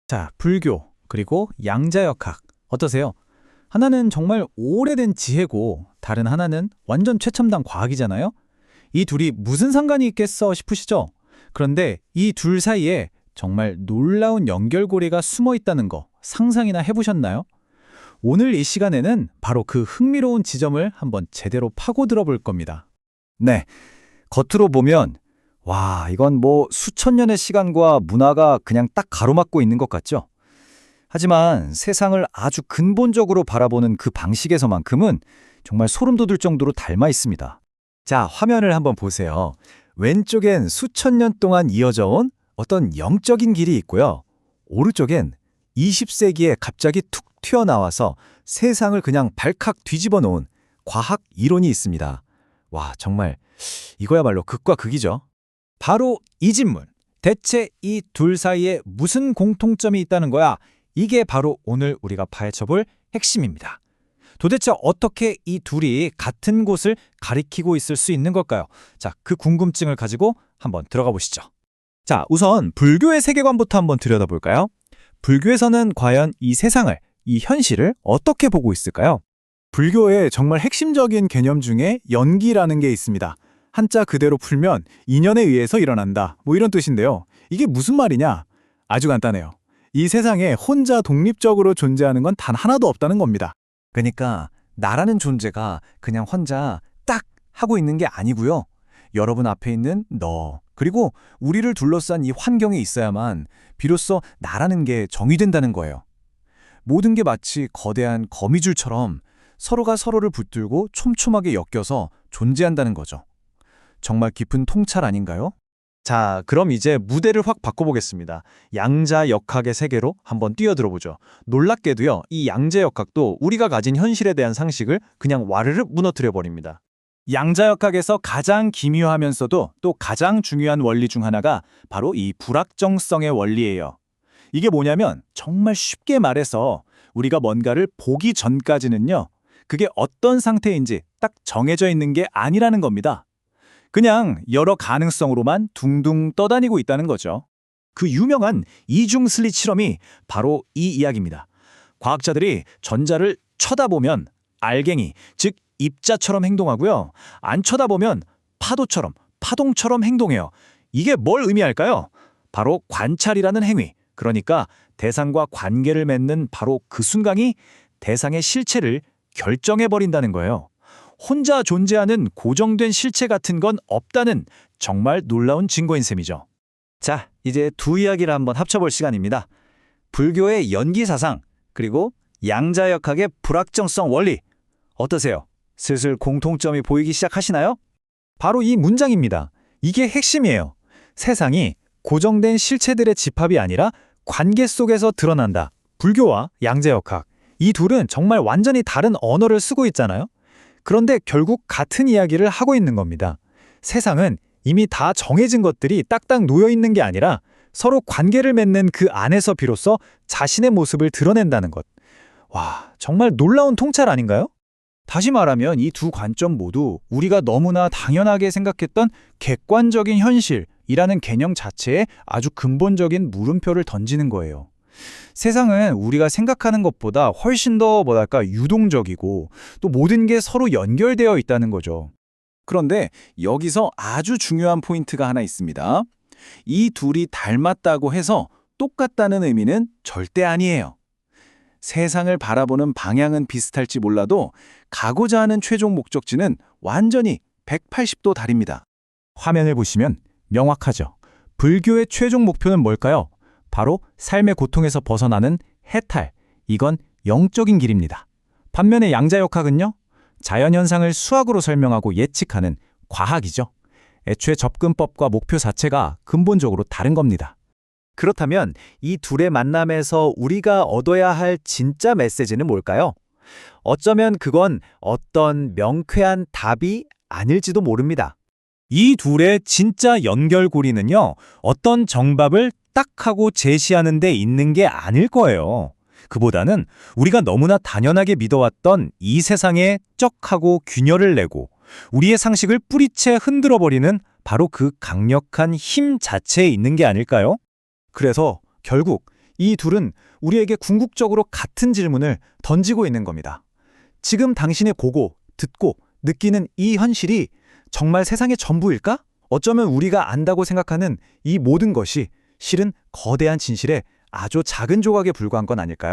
자, 불교, 그리고 양자역학. 어떠세요? 하나는 정말 오래된 지혜고, 다른 하나는 완전 최첨단 과학이잖아요? 이 둘이 무슨 상관이 있겠어 싶으시죠? 그런데 이 둘 사이에 정말 놀라운 연결고리가 숨어 있다는 거 상상이나 해보셨나요? 오늘 이 시간에는 바로 그 흥미로운 지점을 한번 제대로 파고들어 볼 겁니다. 네, 겉으로 보면 와, 이건 뭐 수천 년의 시간과 문화가 그냥 딱 가로막고 있는 것 같죠? 하지만 세상을 아주 근본적으로 바라보는 그 방식에서만큼은 정말 소름 돋을 정도로 닮아 있습니다. 자, 화면을 한번 보세요. 왼쪽엔 수천 년 동안 이어져 온 어떤 영적인 길이 있고요. 오른쪽엔 20세기에 갑자기 툭 튀어나와서 세상을 그냥 발칵 뒤집어 놓은 과학 이론이 있습니다. 와, 정말 이거야말로 극과 극이죠. 바로 이 질문. 대체 이 둘 사이에 무슨 공통점이 있다는 거야? 이게 바로 오늘 우리가 파헤쳐볼 핵심입니다. 도대체 어떻게 이 둘이 같은 곳을 가리키고 있을 수 있는 걸까요? 자, 그 궁금증을 가지고 한번 들어가 보시죠. 자, 우선 불교의 세계관부터 한번 들여다볼까요? 불교에서는 과연 이 세상을, 이 현실을 어떻게 보고 있을까요? 불교의 정말 핵심적인 개념 중에 연기라는 게 있습니다. 한자 그대로 풀면 인연에 의해서 일어난다. 뭐 이런 뜻인데요. 이게 무슨 말이냐? 아주 간단해요. 이 세상에 혼자 독립적으로 존재하는 건 단 하나도 없다는 겁니다. 그러니까 나라는 존재가 그냥 혼자 딱 하고 있는 게 아니고요. 여러분 앞에 있는 너, 그리고 우리를 둘러싼 이 환경에 있어야만 비로소 나라는 게 정의된다는 거예요. 모든 게 마치 거대한 거미줄처럼 서로가 서로를 붙들고 촘촘하게 엮여서 존재한다는 거죠. 정말 깊은 통찰 아닌가요? 자, 그럼 이제 무대를 확 바꿔보겠습니다. 양자역학의 세계로 한번 뛰어들어보죠. 놀랍게도요, 이 양자역학도 우리가 가진 현실에 대한 상식을 그냥 와르르 무너뜨려버립니다. 양자역학에서 가장 기묘하면서도 또 가장 중요한 원리 중 하나가 바로 이 불확정성의 원리예요. 이게 뭐냐면 정말 쉽게 말해서 우리가 뭔가를 보기 전까지는요, 그게 어떤 상태인지 딱 정해져 있는 게 아니라는 겁니다. 그냥 여러 가능성으로만 둥둥 떠다니고 있다는 거죠. 그 유명한 이중 슬릿 실험이 바로 이 이야기입니다. 과학자들이 전자를 쳐다보면 알갱이, 즉 입자처럼 행동하고요. 안 쳐다보면 파동처럼 행동해요. 이게 뭘 의미할까요? 바로 관찰이라는 행위, 그러니까 대상과 관계를 맺는 바로 그 순간이 대상의 실체를 결정해버린다는 거예요. 혼자 존재하는 고정된 실체 같은 건 없다는 정말 놀라운 증거인 셈이죠. 자, 이제 두 이야기를 한번 합쳐볼 시간입니다. 불교의 연기 사상, 그리고 양자역학의 불확정성 원리. 어떠세요? 슬슬 공통점이 보이기 시작하시나요? 바로 이 문장입니다. 이게 핵심이에요. 세상이 고정된 실체들의 집합이 아니라 관계 속에서 드러난다. 불교와 양자역학. 이 둘은 정말 완전히 다른 언어를 쓰고 있잖아요. 그런데 결국 같은 이야기를 하고 있는 겁니다. 세상은 이미 다 정해진 것들이 딱딱 놓여 있는 게 아니라 서로 관계를 맺는 그 안에서 비로소 자신의 모습을 드러낸다는 것. 와, 정말 놀라운 통찰 아닌가요? 다시 말하면 이 두 관점 모두 우리가 너무나 당연하게 생각했던 객관적인 현실이라는 개념 자체에 아주 근본적인 물음표를 던지는 거예요. 세상은 우리가 생각하는 것보다 훨씬 더 유동적이고 또 모든 게 서로 연결되어 있다는 거죠. 그런데 여기서 아주 중요한 포인트가 하나 있습니다. 이 둘이 닮았다고 해서 똑같다는 의미는 절대 아니에요. 세상을 바라보는 방향은 비슷할지 몰라도 가고자 하는 최종 목적지는 완전히 180도 다릅니다. 화면을 보시면 명확하죠. 불교의 최종 목표는 뭘까요? 바로 삶의 고통에서 벗어나는 해탈. 이건 영적인 길입니다. 반면에 양자역학은요, 자연현상을 수학으로 설명하고 예측하는 과학이죠. 애초에 접근법과 목표 자체가 근본적으로 다른 겁니다. 그렇다면 이 둘의 만남에서 우리가 얻어야 할 진짜 메시지는 뭘까요? 어쩌면 그건 어떤 명쾌한 답이 아닐지도 모릅니다. 이 둘의 진짜 연결고리는요, 어떤 정답을 딱 하고 제시하는 데 있는 게 아닐 거예요. 그보다는 우리가 너무나 당연하게 믿어왔던 이 세상에 쩍하고 균열을 내고 우리의 상식을 뿌리채 흔들어버리는 바로 그 강력한 힘 자체에 있는 게 아닐까요? 그래서 결국 이 둘은 우리에게 궁극적으로 같은 질문을 던지고 있는 겁니다. 지금 당신의 보고, 듣고, 느끼는 이 현실이 정말 세상의 전부일까? 어쩌면 우리가 안다고 생각하는 이 모든 것이 실은 거대한 진실의 아주 작은 조각에 불과한 건 아닐까요?